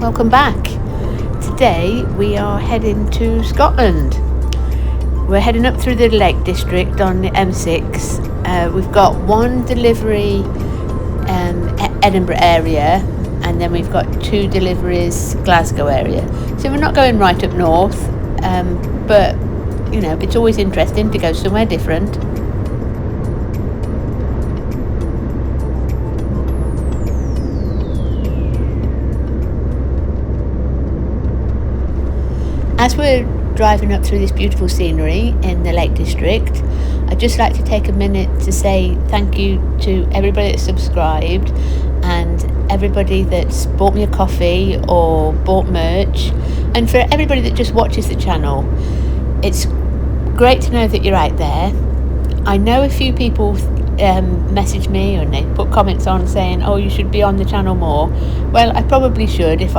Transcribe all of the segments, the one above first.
welcome back. Today we are heading to Scotland. We're heading up through the Lake District on the M6. We've got one delivery Edinburgh area, and then we've got 2 deliveries Glasgow area. So we're not going right up north, but you know, it's always interesting to go somewhere different. As we're driving up through this beautiful scenery in the Lake District, I'd just like to take a minute to say thank you to everybody that's subscribed and everybody that's bought me a coffee or bought merch, and for everybody that just watches the channel. It's great to know that you're out there. I know a few people message me and they put comments on saying, oh, you should be on the channel more. Well, I probably should if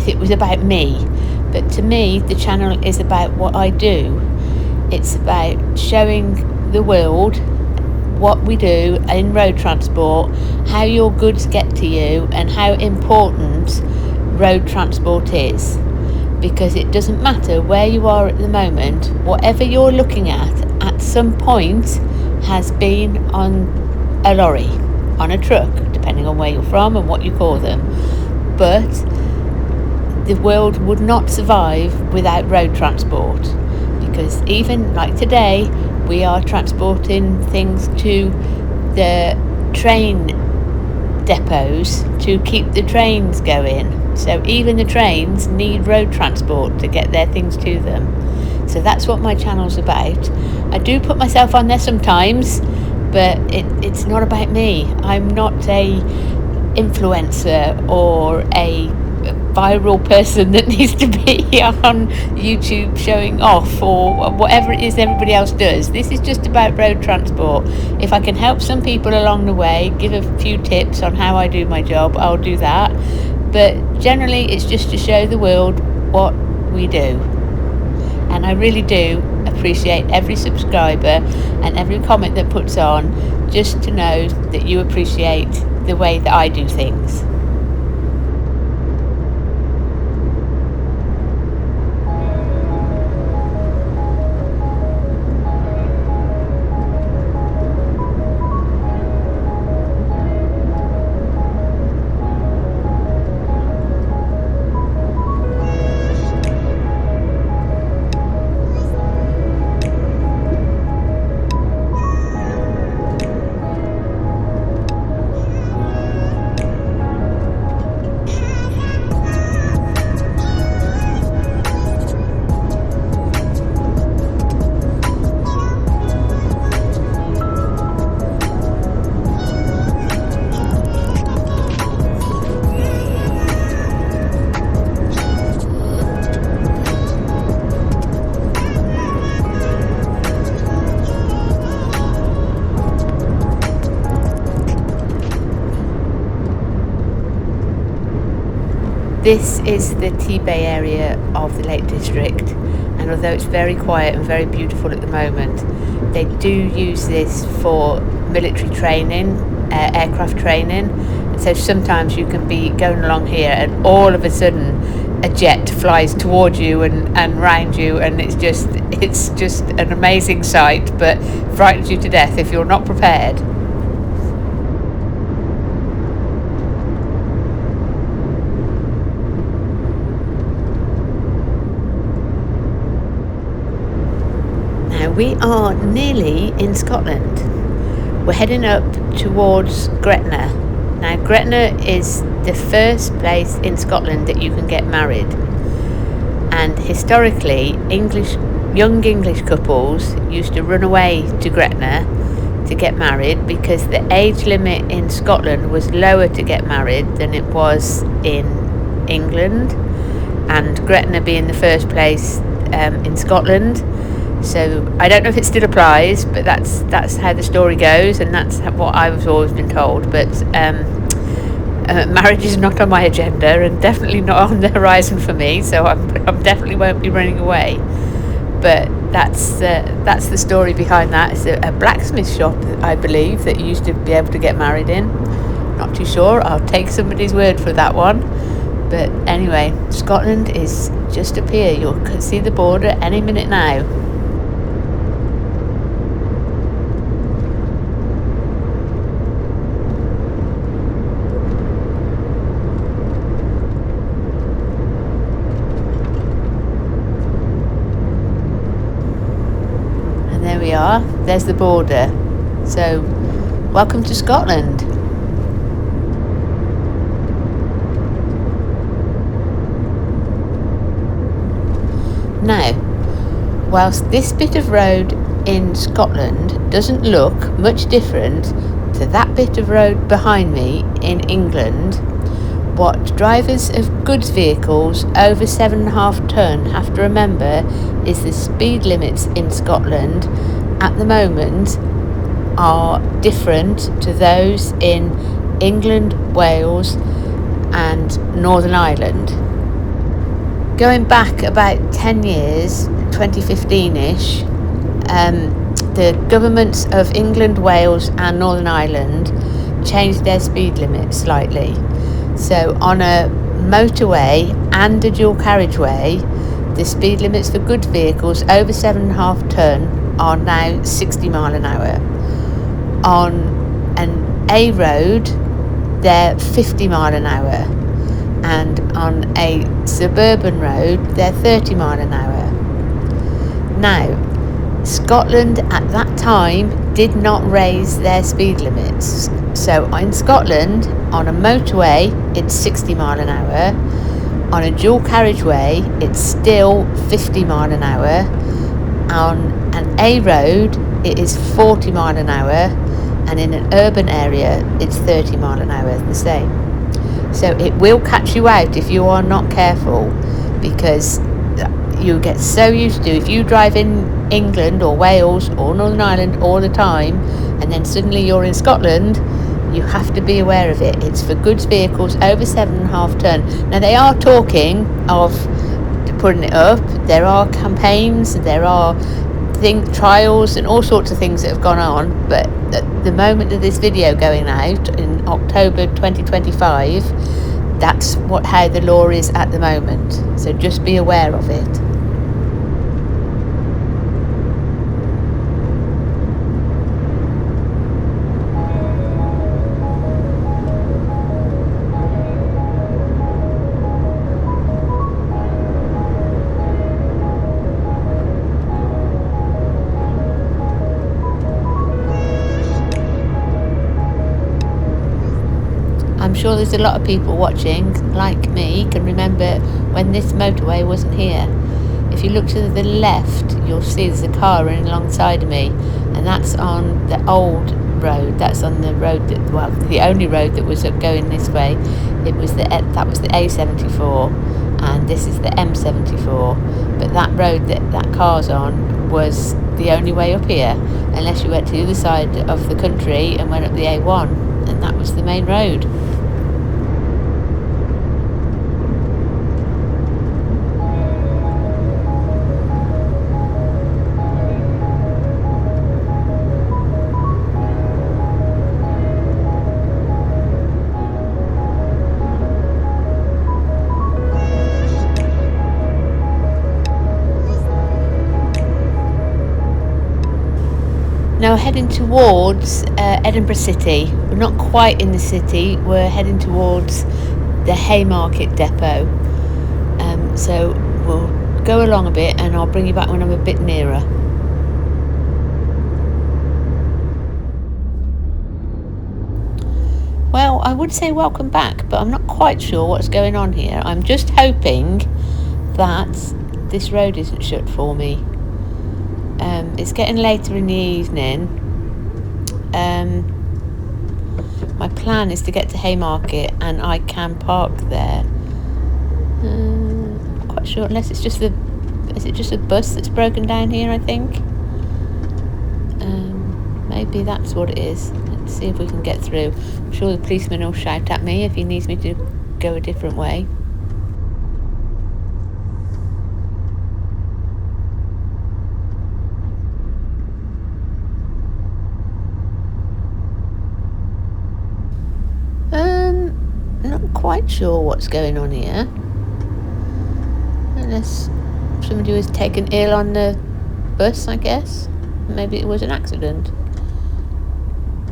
it was about me. But to me, the channel is about what I do. It's about showing the world what we do in road transport, how your goods get to you, and how important road transport is. Because it doesn't matter where you are at the moment, whatever you're looking at some point has been on a lorry, on a truck, depending on where you're from and what you call them. But the world would not survive without road transport, because even like today we are transporting things to the train depots to keep the trains going. So even the trains need road transport to get their things to them. So that's what my channel's about. I do put myself on there sometimes, but it's not about me. I'm not a influencer or a viral person that needs to be on YouTube showing off or whatever it is everybody else does. This is just about road transport. If I can help some people along the way, give a few tips on how I do my job, I'll do that. But generally it's just to show the world what we do. And I really do appreciate every subscriber and every comment that puts on, just to know that you appreciate the way that I do things. This is the T-Bay area of the Lake District, and although it's very quiet and very beautiful at the moment, they do use this for military training, aircraft training. And so sometimes you can be going along here and all of a sudden a jet flies towards you and round you, and it's just an amazing sight, but frightens you to death if you're not prepared. We are nearly in Scotland. We're heading up towards Gretna. Now, Gretna is the first place in Scotland that you can get married. And historically, young English couples used to run away to Gretna to get married, because the age limit in Scotland was lower to get married than it was in England, and Gretna being the first place in Scotland. So I don't know if it still applies, but that's how the story goes, and that's what I've always been told. But marriage is not on my agenda, and definitely not on the horizon for me. So I definitely won't be running away. But that's the story behind that. It's a blacksmith shop, I believe, that you used to be able to get married in. Not too sure. I'll take somebody's word for that one. But anyway, Scotland is just up here. You'll see the border any minute now. And there we are. There's the border. So, welcome to Scotland. Now, whilst this bit of road in Scotland doesn't look much different to that bit of road behind me in England, what drivers of goods vehicles over 7.5 tonne have to remember is the speed limits in Scotland at the moment are different to those in England, Wales and Northern Ireland. Going back about 10 years, 2015-ish, the governments of England, Wales and Northern Ireland changed their speed limits slightly. So on a motorway and a dual carriageway, the speed limits for goods vehicles over 7.5 tonne are now 60 mile an hour. On an A road, they're 50 mile an hour. And on a suburban road, they're 30 mile an hour. Now, Scotland at that time did not raise their speed limits. So in Scotland, on a motorway, it's 60 mile an hour. On a dual carriageway, it's still 50 mile an hour. On an A road, it is 40 mile an hour. And in an urban area, it's 30 mile an hour, the same. So it will catch you out if you are not careful, because you get so used to, if you drive in England or Wales or Northern Ireland all the time and then suddenly you're in Scotland, you have to be aware of it. It's for goods vehicles over 7.5 tonne. Now they are talking of putting it up. There are campaigns, there are trials and all sorts of things that have gone on, but at the moment of this video going out in October 2025, that's how the law is at the moment, so just be aware of it. I'm sure there's a lot of people watching, like me, can remember when this motorway wasn't here. If you look to the left, you'll see there's a car running alongside of me, and that's on the old road. That's on the road that, well, the only road that was going this way. That was the A74, and this is the M74. But that road that car's on was the only way up here, unless you went to the other side of the country and went up the A1, and that was the main road. Now heading towards Edinburgh City. We're not quite in the city, we're heading towards the Haymarket depot. So we'll go along a bit and I'll bring you back when I'm a bit nearer. Well, I would say welcome back, but I'm not quite sure what's going on here. I'm just hoping that this road isn't shut for me. It's getting later in the evening. My plan is to get to Haymarket and I can park there. Not quite sure, unless it's just is it just a bus that's broken down here, I think? Maybe that's what it is. Let's see if we can get through. I'm sure the policeman will shout at me if he needs me to go a different way. Not quite sure what's going on here. Unless somebody was taken ill on the bus, I guess. Maybe it was an accident.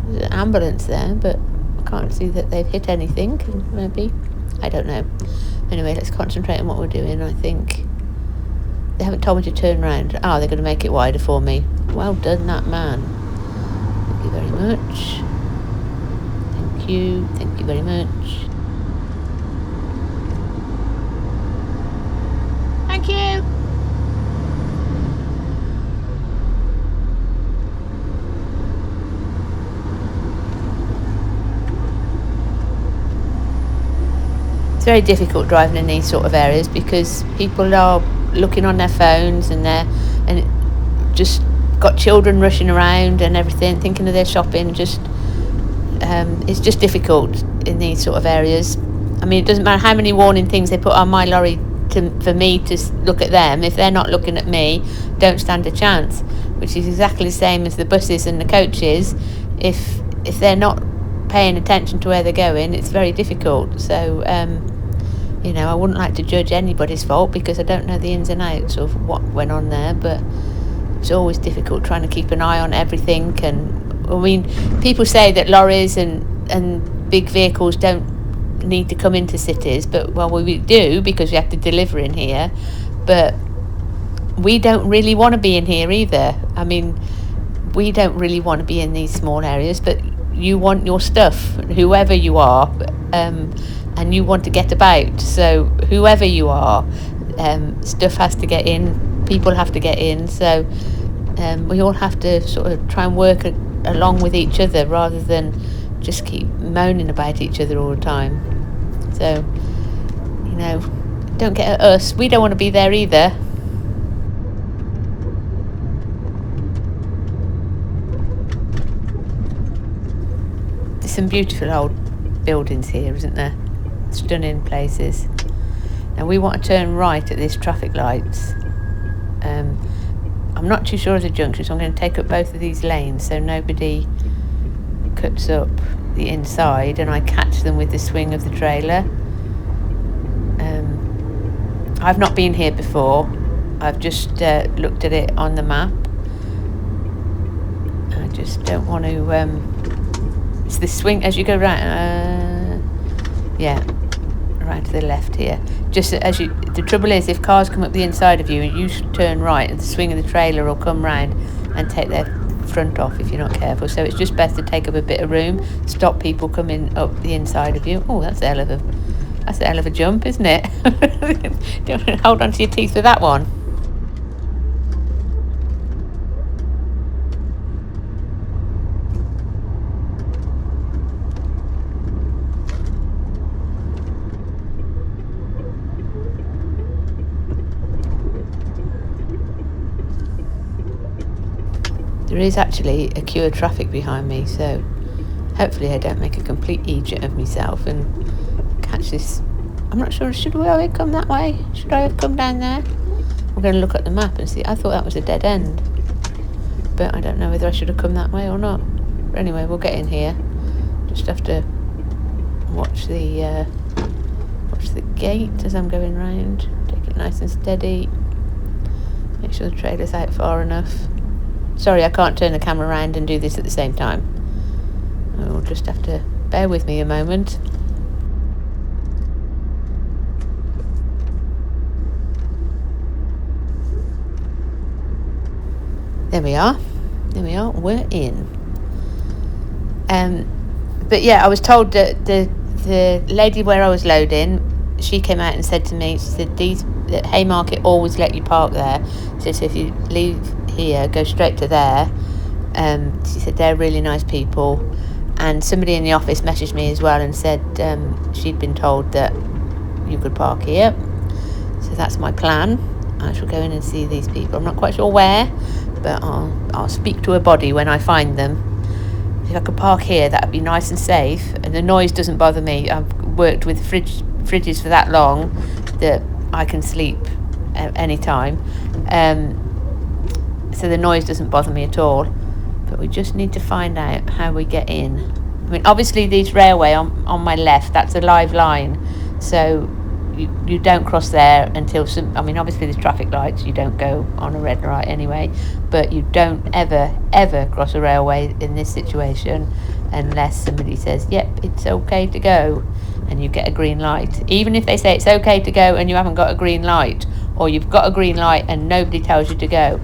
There's an ambulance there, but I can't see that they've hit anything. Maybe. I don't know. Anyway, let's concentrate on what we're doing. I think they haven't told me to turn around. Oh, they're going to make it wider for me. Well done, that man. Thank you very much. Thank you. Thank you very much. Thank you. It's very difficult driving in these sort of areas because people are looking on their phones and just got children rushing around and everything, thinking of their shopping. It's just difficult in these sort of areas. I mean, it doesn't matter how many warning things they put on my lorry for me to look at them. If they're not looking at me, don't stand a chance. Which is exactly the same as the buses and the coaches. If they're not paying attention to where they're going, it's very difficult. So I wouldn't like to judge anybody's fault because I don't know the ins and outs of what went on there, but it's always difficult trying to keep an eye on everything. And I mean, people say that lorries and big vehicles don't need to come into cities, but we do because we have to deliver in here, but we don't really want to be in here either. I mean, we don't really want to be in these small areas, but you want your stuff, whoever you are, and you want to get about. So whoever you are, stuff has to get in, people have to get in. So we all have to sort of try and work along with each other rather than just keep moaning about each other all the time. So, don't get at us. We don't want to be there either. There's some beautiful old buildings here, isn't there? Stunning places. Now we want to turn right at this traffic lights. I'm not too sure of the junction, so I'm going to take up both of these lanes so nobody cuts up the inside and I catch them with the swing of the trailer. I've not been here before. I've just looked at it on the map. I just don't want to it's the swing as you go right right to the left here. Just as the trouble is, if cars come up the inside of you, you should turn right and the swing of the trailer will come round and take their front off if you're not careful. So it's just best to take up a bit of room, stop people coming up the inside of you. Oh, that's a hell of a jump, isn't it? Don't hold on to your teeth with that one. There is actually a queue of traffic behind me, so hopefully I don't make a complete idiot of myself and catch this. I'm not sure, should I have come that way? Should I have come down there? I'm going to look at the map and see. I thought that was a dead end, but I don't know whether I should have come that way or not. But anyway, we'll get in here. Just have to watch the gate as I'm going round. Take it nice and steady. Make sure the trailer's out far enough. Sorry, I can't turn the camera around and do this at the same time. I'll just have to bear with me a moment. There we are, we're in. But yeah, I was told that the lady where I was loading, she came out and said to me, she said, the Haymarket always let you park there. So if you leave here, go straight to there. She said they're really nice people. And somebody in the office messaged me as well and said she'd been told that you could park here. So that's my plan. I shall go in and see these people. I'm not quite sure where, but I'll speak to a body when I find them. If I could park here, that would be nice and safe, and the noise doesn't bother me. I've worked with fridges for that long that I can sleep at any time, so the noise doesn't bother me at all. But we just need to find out how we get in. mean, obviously this railway on my left, that's a live line, so you don't cross there until obviously there's traffic lights, you don't go on a red light anyway, but you don't ever cross a railway in this situation unless somebody says, yep, it's okay to go, and you get a green light. Even if they say it's okay to go and you haven't got a green light, or you've got a green light and nobody tells you to go,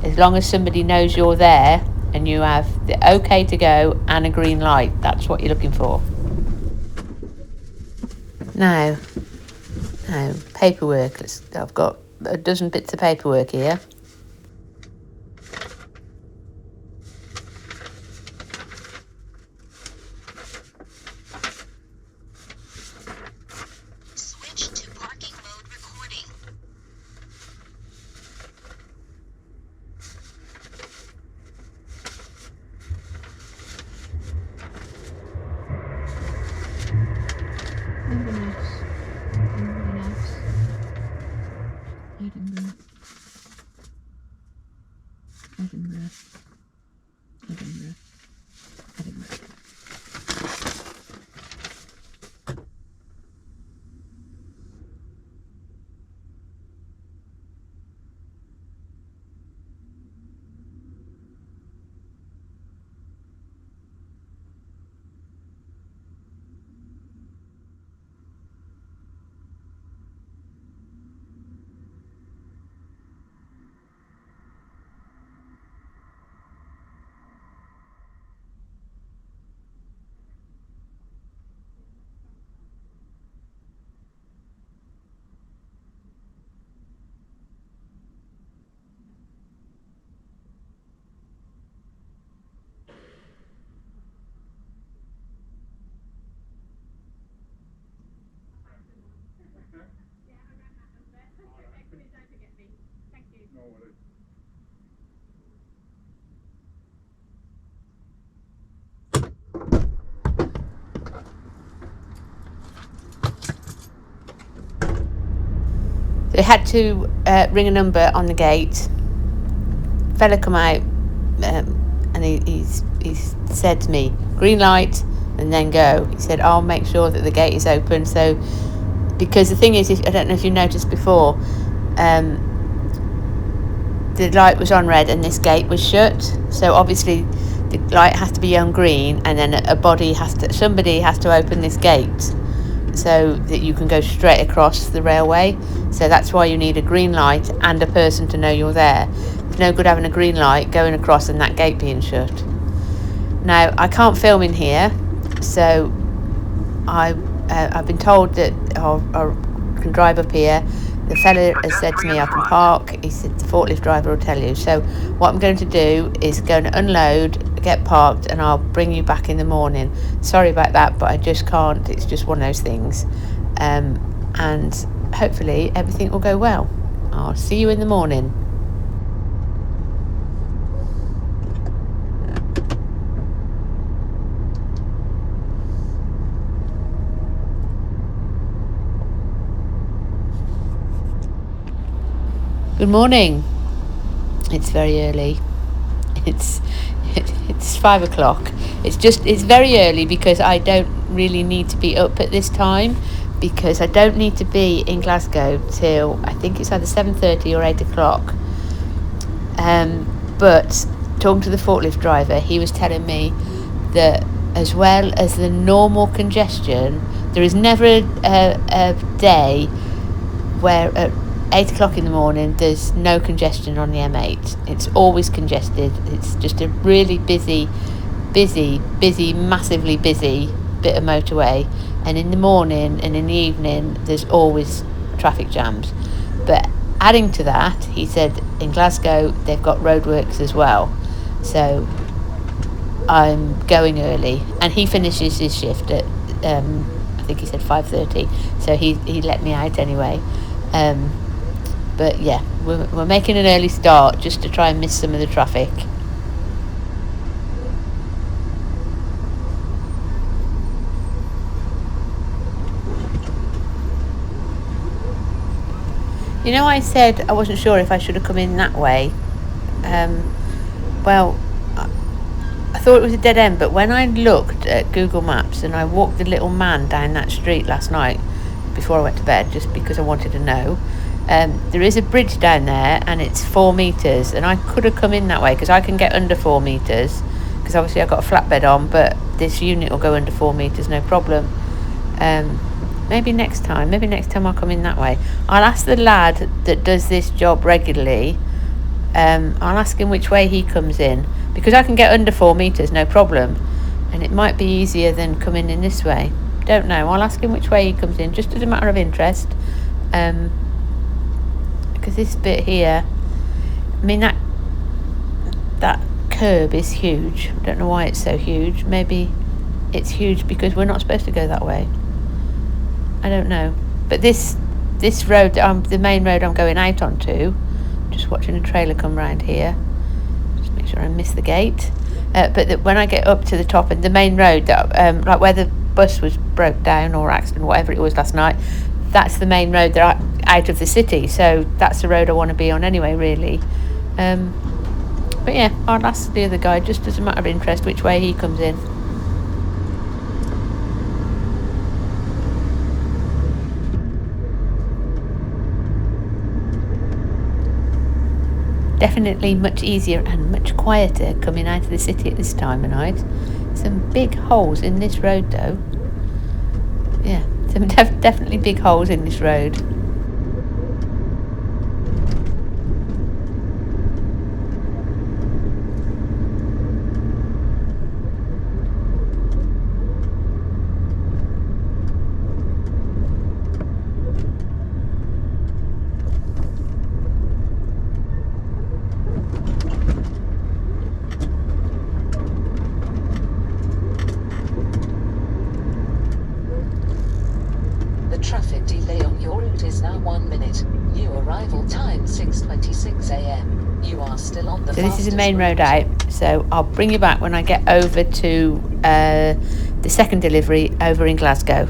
as long as somebody knows you're there and you have the okay to go and a green light, that's what you're looking for. Now, paperwork. I've got a dozen bits of paperwork here. Switch to parking mode recording. Edinburgh. They had to ring a number on the gate. Fella come out, and he said to me, green light, and then go. He said, I'll make sure that the gate is open. So, because the thing is, I don't know if you noticed before, the light was on red and this gate was shut. So obviously the light has to be on green, and then somebody has to open this gate so that you can go straight across the railway. So that's why you need a green light and a person to know you're there. It's no good having a green light going across and that gate being shut. Now, I can't film in here, so I've been told that I can drive up here. The fella has said to me I can park. He said the forklift driver will tell you. So what I'm going to do is go and unload, get parked, and I'll bring you back in the morning. Sorry about that, but I just can't. It's just one of those things. And hopefully everything will go well. I'll see you in the morning. Good morning. It's very early. It's 5 o'clock. It's very early because I don't really need to be up at this time, because I don't need to be in Glasgow till I think it's either 7:30 or 8 o'clock. But talking to the forklift driver, he was telling me that as well as the normal congestion, there is never a day where at 8 o'clock in the morning there's no congestion on the M8. It's always congested. It's just a really busy, massively busy bit of motorway, and in the morning and in the evening there's always traffic jams. But adding to that, he said in Glasgow they've got roadworks as well, so I'm going early, and he finishes his shift at I think he said 5:30, so he let me out anyway. But yeah, we're making an early start just to try and miss some of the traffic. You know, I said I wasn't sure if I should have come in that way. Well, I thought it was a dead end, but when I looked at Google Maps and I walked the little man down that street last night before I went to bed, just because I wanted to know, there is a bridge down there and it's 4 metres, and I could have come in that way because I can get under 4 metres because obviously I've got a flatbed on, but this unit will go under 4 metres, no problem. Maybe next time I'll come in that way. I'll ask the lad that does this job regularly, I'll ask him which way he comes in, because I can get under 4 metres, no problem, and it might be easier than coming in this way. Don't know. I'll ask him which way he comes in, just as a matter of interest, because this bit here, I mean, that curb is huge. I don't know why it's so huge. Maybe it's huge because we're not supposed to go that way. I don't know. But this road, the main road I'm going out onto, just watching a trailer come round here, just make sure I miss the gate, but when I get up to the top and the main road that like where the bus was broke down or accident, whatever it was last night, that's the main road that out of the city, so that's the road I want to be on anyway, really. But yeah, I'll ask the other guy, just as a matter of interest, which way he comes in. Definitely much easier and much quieter coming out of the city at this time of night. Some big holes in this road though. Yeah, some definitely big holes in this road. Traffic delay on your route is now 1 minute. New arrival time 6:26 a.m. You are still on the. So this is the main road out. So I'll bring you back when I get over to the second delivery over in Glasgow.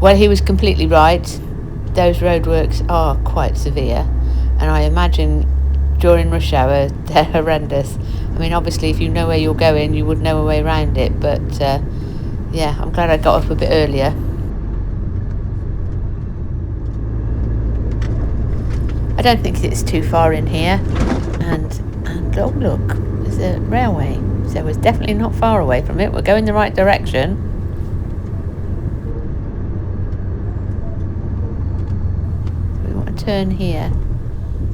Well, he was completely right. Those roadworks are quite severe, and I imagine during rush hour they're horrendous. I mean, obviously if you know where you're going you would know a way around it, but yeah, I'm glad I got up a bit earlier. I don't think it's too far in here, and oh look, there's a railway, so it's definitely not far away from it. We're going the right direction. Turn here.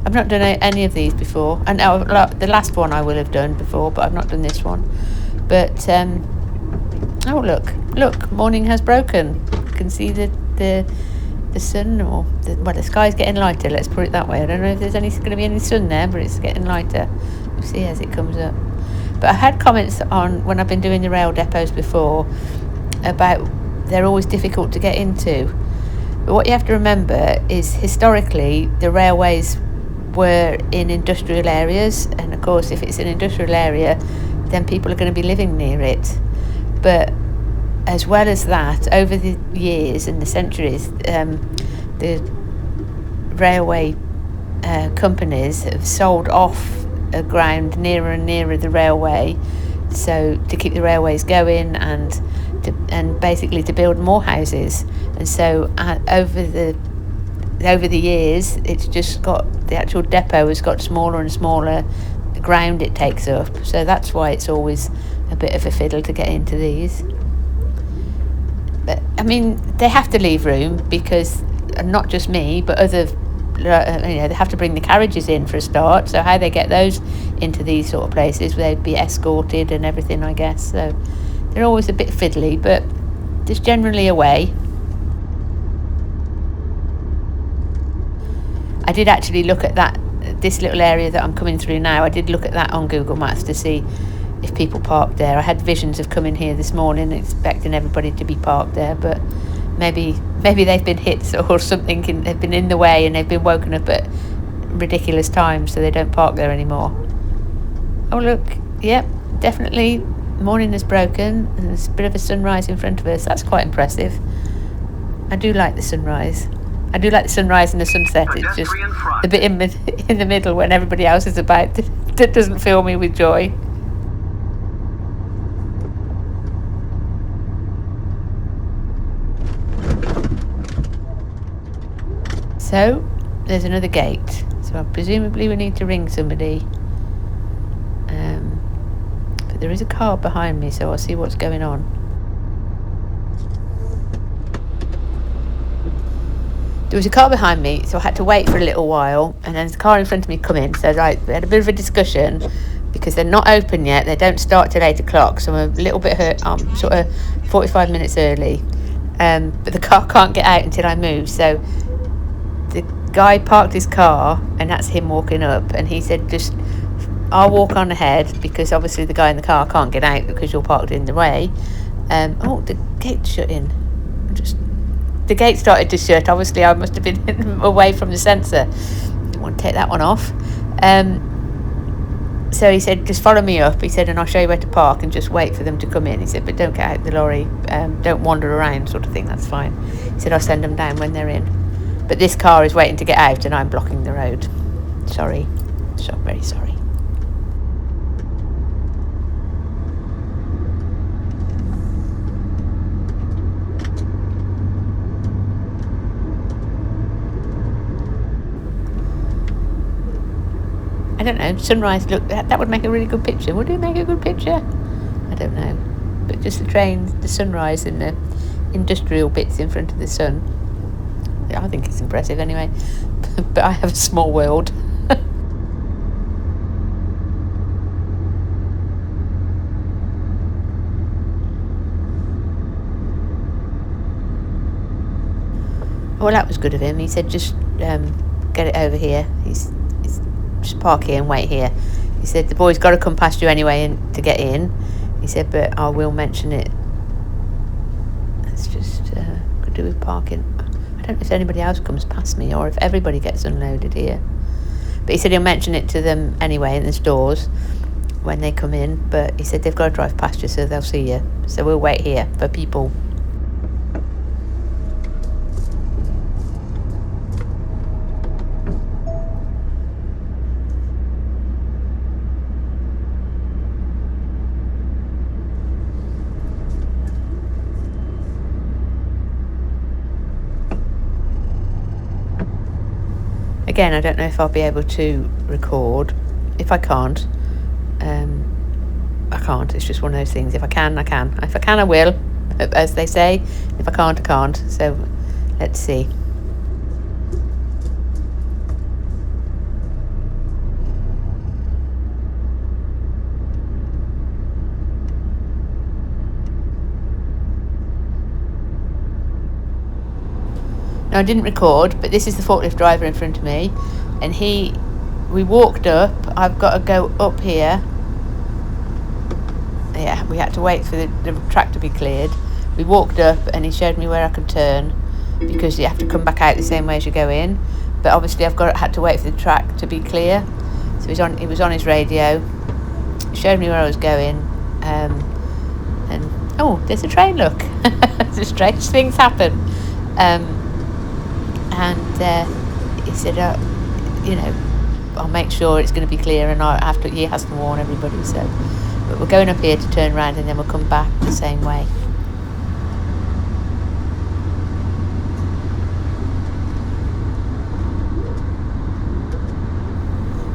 I've not done any of these before, and the last one I will have done before, but I've not done this one. But oh look, morning has broken. You can see the sun, or the sky's getting lighter, let's put it that way. I don't know if there's going to be any sun there, but it's getting lighter. We'll see as it comes up. But I've had comments on when I've been doing the rail depots before about they're always difficult to get into. But what you have to remember is historically the railways were in industrial areas, and of course if it's an industrial area then people are going to be living near it. But as well as that, over the years and the centuries, the railway companies have sold off ground nearer and nearer the railway, so to keep the railways going and basically to build more houses. And so over the years it's just got, the actual depot has got smaller and smaller, the ground it takes up, so that's why it's always a bit of a fiddle to get into these. But I mean, they have to leave room because not just me but other they have to bring the carriages in for a start, so how they get those into these sort of places, they'd be escorted and everything, I guess. So they're always a bit fiddly, but there's generally a way. I did actually look at that this little area that I'm coming through now, I did look at that on Google Maps to see if people parked there. I had visions of coming here this morning expecting everybody to be parked there, but maybe they've been hit or something, and they've been in the way and they've been woken up at ridiculous times, so they don't park there anymore. Oh look, yep, definitely morning has broken and there's a bit of a sunrise in front of us. That's quite impressive. I do like the sunrise. I do like the sunrise and the sunset. It's just the bit in the middle when everybody else is about that doesn't fill me with joy. So there's another gate. So presumably we need to ring somebody. But there is a car behind me, so I'll see what's going on. There was a car behind me, so I had to wait for a little while, and then the car in front of me come in. So we had a bit of a discussion because they're not open yet. They don't start till 8 o'clock, so I'm a little bit hurt. I'm sort of 45 minutes early, but the car can't get out until I move. So the guy parked his car, and that's him walking up, and he said, just I'll walk on ahead because obviously the guy in the car can't get out because you're parked in the way. Oh, the gate's shutting. The gate started to shut. Obviously I must have been away from the sensor. Didn't want to take that one off. So he said, just follow me up. He said, and I'll show you where to park and just wait for them to come in. He said, but don't get out the lorry. Don't wander around, sort of thing. That's fine. He said, I'll send them down when they're in. But this car is waiting to get out and I'm blocking the road. Sorry. So very sorry. I don't know, sunrise, look, that would make a really good picture. Would it make a good picture? I don't know. But just the train, the sunrise and the industrial bits in front of the sun, I think it's impressive anyway. But I have a small world. Well, that was good of him. He said, just get it over here. He's just park here and wait here. He said, the boy's got to come past you anyway and to get in. He said, but I will mention it. It's just could do with parking. I don't know if anybody else comes past me or if everybody gets unloaded here. But he said he'll mention it to them anyway in the stores when they come in. But he said they've got to drive past you, so they'll see you. So we'll wait here for people. Again, I don't know if I'll be able to record. If I can't, I can't. It's just one of those things. If I can, I can. If I can, I will, as they say. If I can't, I can't. So, let's see. Now, I didn't record, but this is the forklift driver in front of me, and we walked up. I've got to go up here. Yeah, we had to wait for the track to be cleared. We walked up, and he showed me where I could turn, because you have to come back out the same way as you go in. But obviously, had to wait for the track to be clear. So he was on his radio, showed me where I was going, and oh, there's a train. Look, strange things happen. And he said, I'll make sure it's going to be clear, and he has to warn everybody. So, but we're going up here to turn around, and then we'll come back the same way.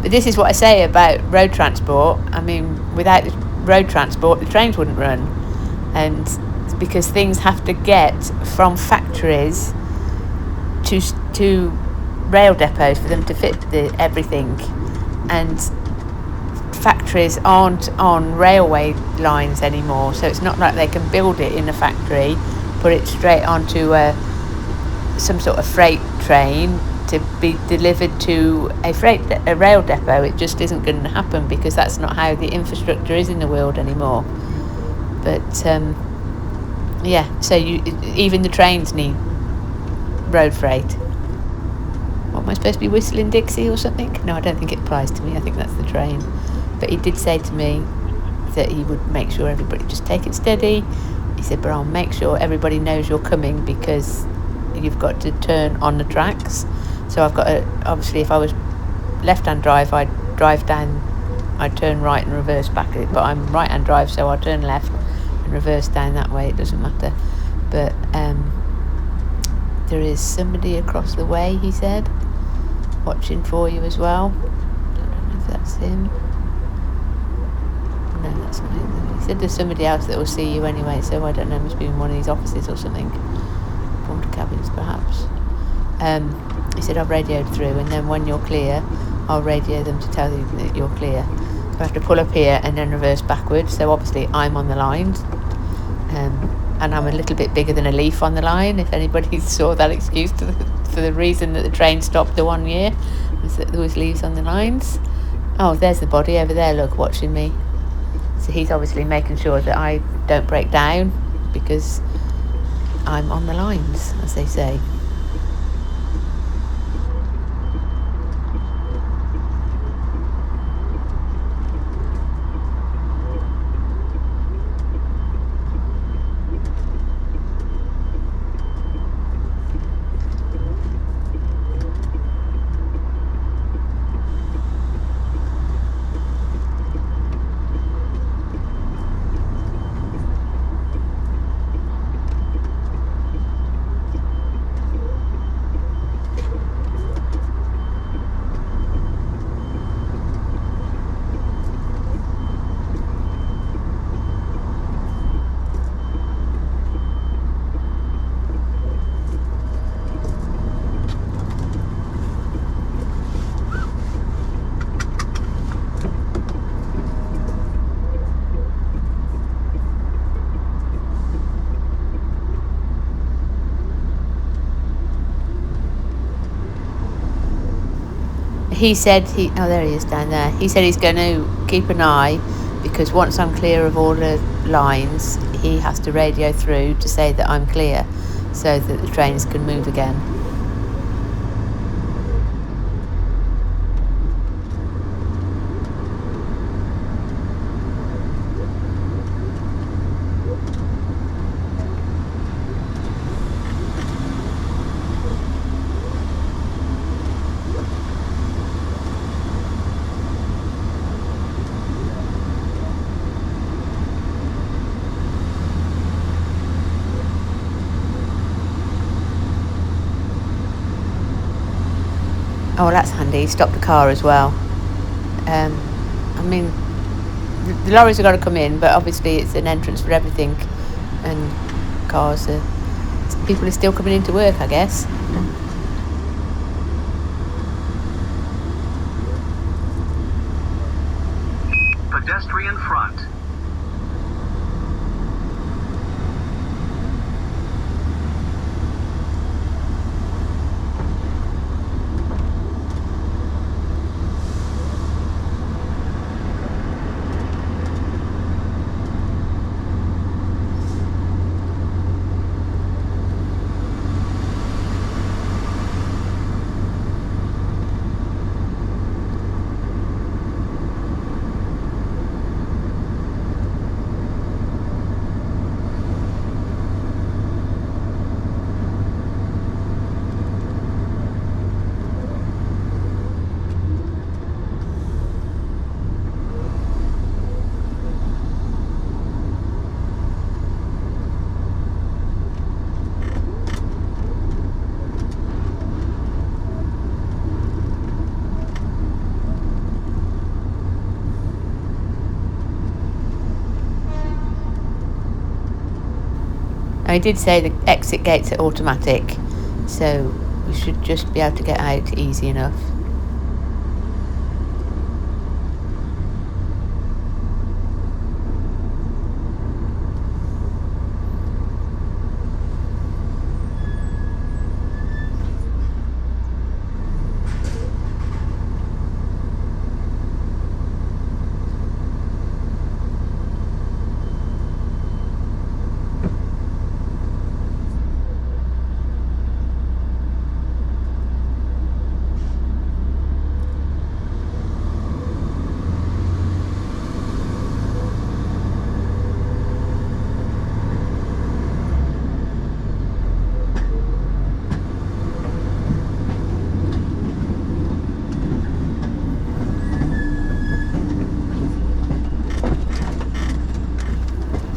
But this is what I say about road transport. I mean, without the road transport, the trains wouldn't run, and because things have to get from factories to rail depots for them to fit everything, and factories aren't on railway lines anymore, so it's not like they can build it in a factory, put it straight onto some sort of freight train, to be delivered to a rail depot. It just isn't going to happen because that's not how the infrastructure is in the world anymore. But yeah, so even the trains need road freight. What, am I supposed to be whistling Dixie or something? No, I don't think it applies to me. I think that's the train. But he did say to me that he would make sure everybody just take it steady. He said, but I'll make sure everybody knows you're coming because you've got to turn on the tracks. So I've got to, obviously if I was left-hand drive, I'd drive down, I'd turn right and reverse back. But I'm right-hand drive, so I'll turn left and reverse down that way. It doesn't matter. But there is somebody across the way, he said, watching for you as well. I don't know if that's him. No, that's not him. He said there's somebody else that will see you anyway, so I don't know, must be in one of these offices or something. Porter cabins perhaps. He said I've radioed through, and then when you're clear, I'll radio them to tell you that you're clear. So I have to pull up here and then reverse backwards, so obviously I'm on the lines. And I'm a little bit bigger than a leaf on the line, if anybody saw that excuse for the reason that the train stopped the 1 year, was that there was leaves on the lines. Oh, there's the body over there, look, watching me. So he's obviously making sure that I don't break down because I'm on the lines, as they say. He said oh, there he is down there. He said he's going to keep an eye because once I'm clear of all the lines, he has to radio through to say that I'm clear so that the trains can move again. Oh, that's handy. He stopped the car as well. I mean, the lorries have got to come in, but obviously it's an entrance for everything, and cars are. People are still coming into work, I guess. Pedestrian front. I did say the exit gates are automatic, so we should just be able to get out easy enough.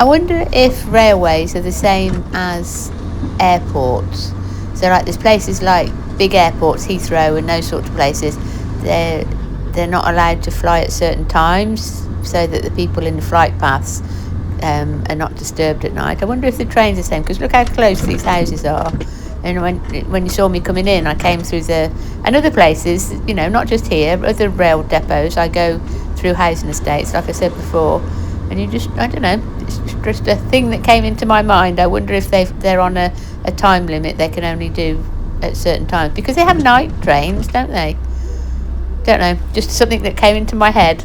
I wonder if railways are the same as airports. So like there's places like big airports, Heathrow and those sorts of places, they're not allowed to fly at certain times so that the people in the flight paths are not disturbed at night. I wonder if the trains are the same, because look how close these houses are. And when you saw me coming in, I came through and other places, you know, not just here, but other rail depots. I go through housing estates, like I said before, and I don't know, it's just a thing that came into my mind. I wonder if they're on a time limit they can only do at certain times, because they have night trains, don't they? Don't know, just something that came into my head.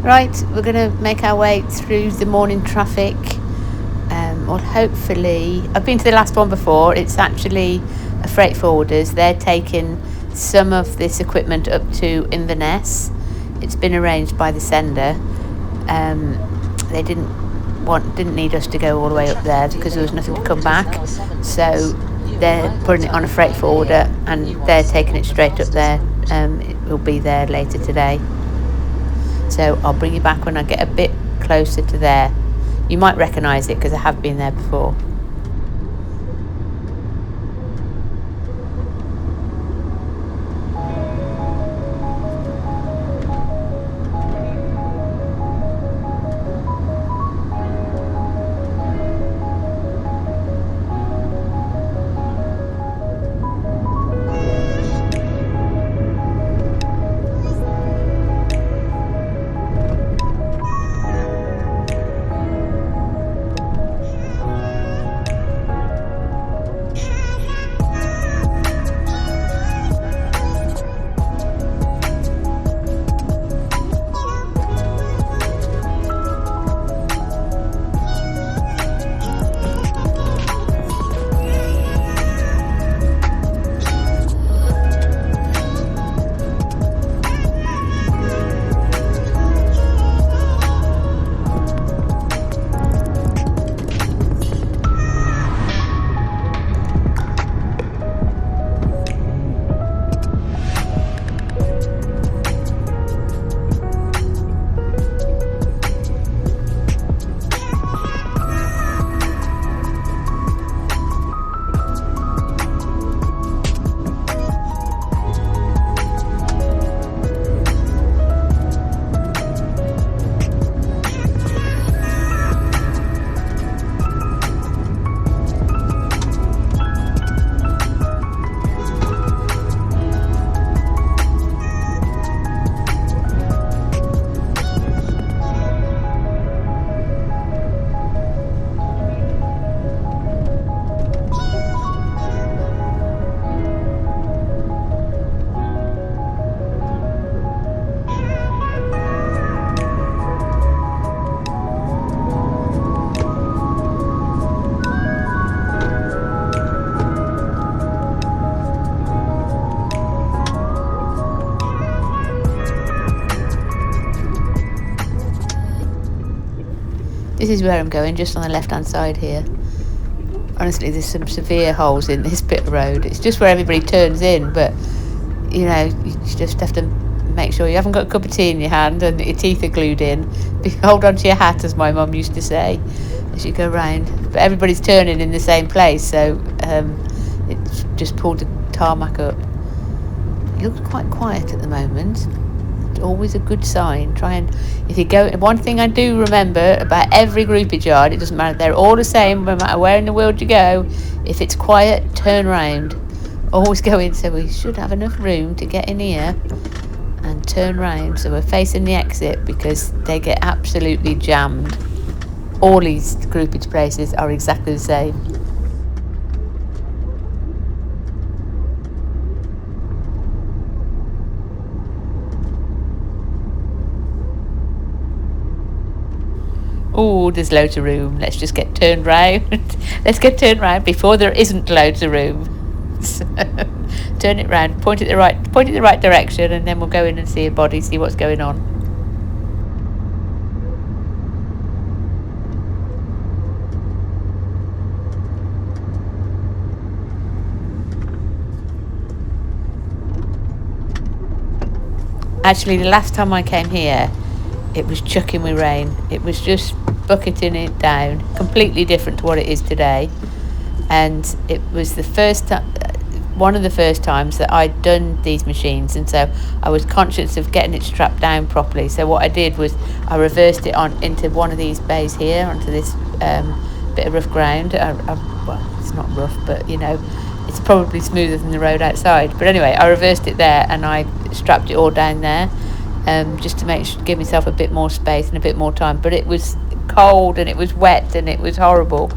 Right, we're going to make our way through the morning traffic. Or hopefully, I've been to the last one before. It's actually a freight forwarders. They're taking some of this equipment up to Inverness. It's been arranged by the sender. They didn't need us to go all the way up there because there was nothing to come back. So they're putting it on a freight forwarder and they're taking it straight up there. It will be there later today. So I'll bring you back when I get a bit closer to there. You might recognise it because I have been there before. This is where I'm going, just on the left hand side here. Honestly, there's some severe holes in this bit of road. It's just where everybody turns in, but you know, you just have to make sure you haven't got a cup of tea in your hand and your teeth are glued in. Hold on to your hat, as my mum used to say, as you go round. But everybody's turning in the same place, so it's just pulled the tarmac up. It looks quite quiet at the moment. It's always a good sign. If you go, one thing I do remember about every groupage yard, it doesn't matter, they're all the same no matter where in the world you go. If it's quiet, turn round. Always go in, so we should have enough room to get in here and turn round, so we're facing the exit, because they get absolutely jammed. All these groupage places are exactly the same. Oh, there's loads of room. Let's just get turned round. Let's get turned round before there isn't loads of room. So, turn it round, point it the right direction, and then we'll go in and see a body, see what's going on. Actually, the last time I came here, it was chucking with rain. It was just bucketing it down, completely different to what it is today. And it was the first time, one of the first times that I'd done these machines, and so I was conscious of getting it strapped down properly. So what I did was I reversed it on into one of these bays here, onto this bit of rough ground. Well, it's not rough, but you know, it's probably smoother than the road outside. But anyway, I reversed it there and I strapped it all down there, just to give myself a bit more space and a bit more time. But it was cold and it was wet and it was horrible.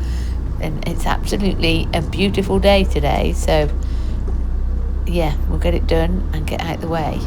And it's absolutely a beautiful day today, so yeah, we'll get it done and get out the way.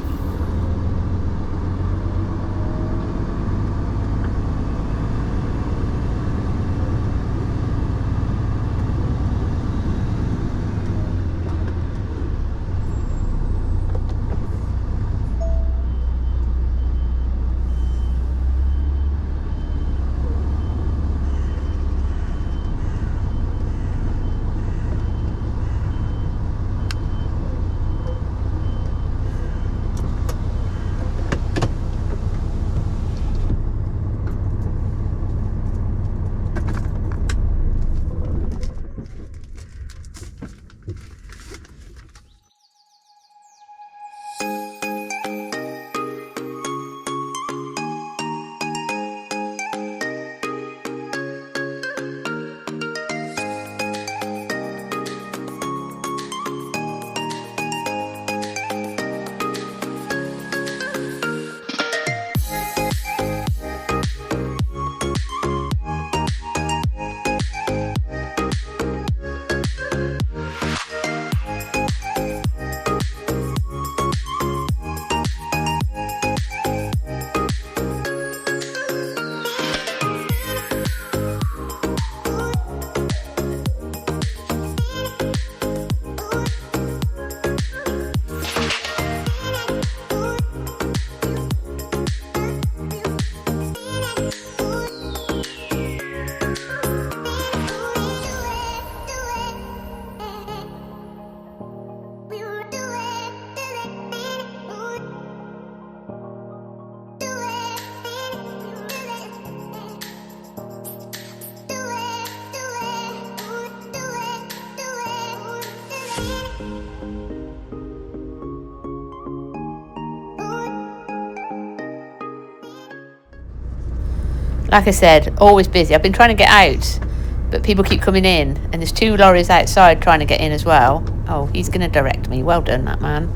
Like I said, always busy. I've been trying to get out, but people keep coming in, and there's 2 lorries outside trying to get in as well. Oh, he's going to direct me. Well done, that man.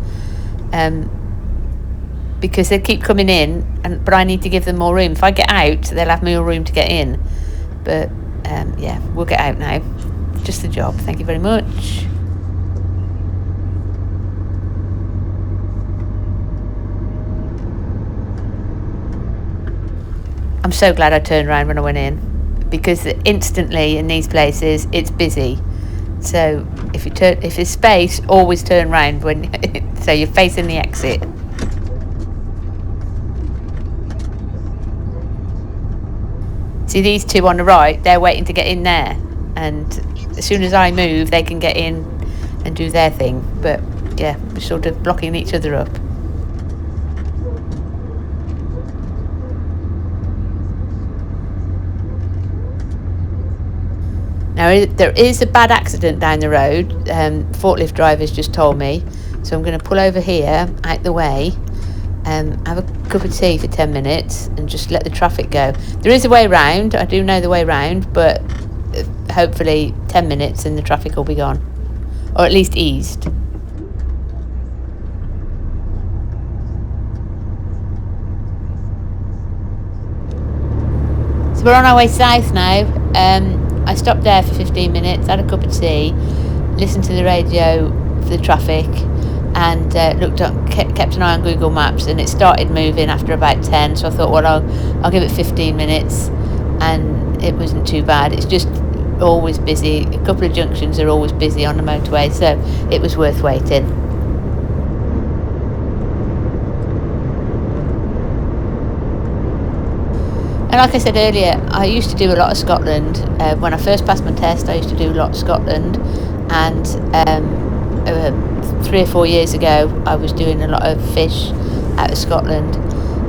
Because they keep coming in, but I need to give them more room. If I get out, they'll have more room to get in. But yeah, we'll get out now. Just the job. Thank you very much. I'm so glad I turned around when I went in, because instantly in these places it's busy. So if there's space, always turn around so you're facing the exit. See these 2 on the right, they're waiting to get in there, and as soon as I move they can get in and do their thing. But yeah, we're sort of blocking each other up. Now, there is a bad accident down the road. Forklift drivers just told me. So I'm going to pull over here, out the way, have a cup of tea for 10 minutes and just let the traffic go. There is a way round. I do know the way round, but hopefully 10 minutes and the traffic will be gone. Or at least eased. So we're on our way south now. I stopped there for 15 minutes, had a cup of tea, listened to the radio for the traffic, and kept an eye on Google Maps, and it started moving after about 10. So I thought, well, I'll give it 15 minutes, and it wasn't too bad. It's just always busy. A couple of junctions are always busy on the motorway, so it was worth waiting. And like I said earlier, I used to do a lot of Scotland. When I first passed my test, I used to do a lot of Scotland, and 3 or 4 years ago I was doing a lot of fish out of Scotland.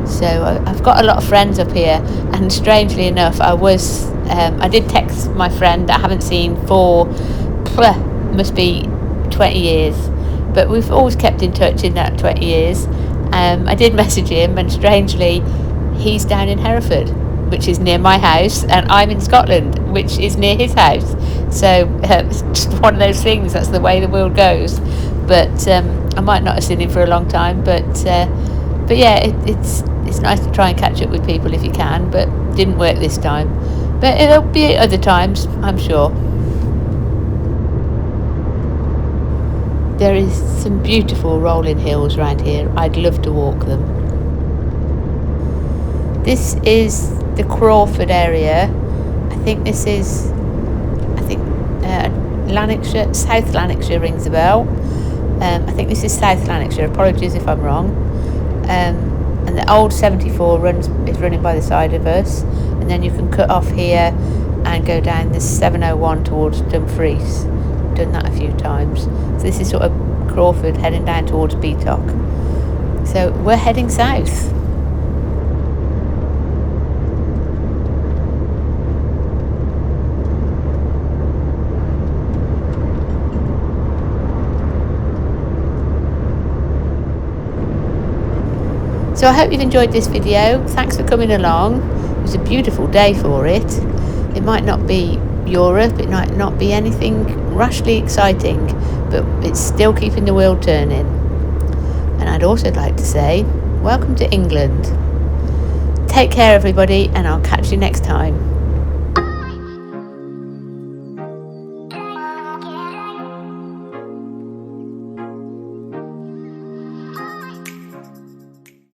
So I've got a lot of friends up here, and strangely enough I did text my friend that I haven't seen for must be 20 years, but we've always kept in touch in that 20 years. I did message him, and strangely he's down in Hereford, which is near my house, and I'm in Scotland, which is near his house. So it's just one of those things. That's the way the world goes. But I might not have seen him for a long time. But yeah, it's nice to try and catch up with people if you can. But didn't work this time. But it'll be other times, I'm sure. There is some beautiful rolling hills around here. I'd love to walk them. This is the Crawford area. I think this is, Lanarkshire, South Lanarkshire rings a bell. I think this is South Lanarkshire. Apologies if I'm wrong. And the old 74 is running by the side of us, and then you can cut off here and go down the 701 towards Dumfries. Done that a few times. So this is sort of Crawford heading down towards Beatock. So we're heading south. So I hope you've enjoyed this video. Thanks for coming along. It was a beautiful day for it. It might not be Europe, it might not be anything rashly exciting, but it's still keeping the world turning. And I'd also like to say, welcome to England. Take care everybody, and I'll catch you next time.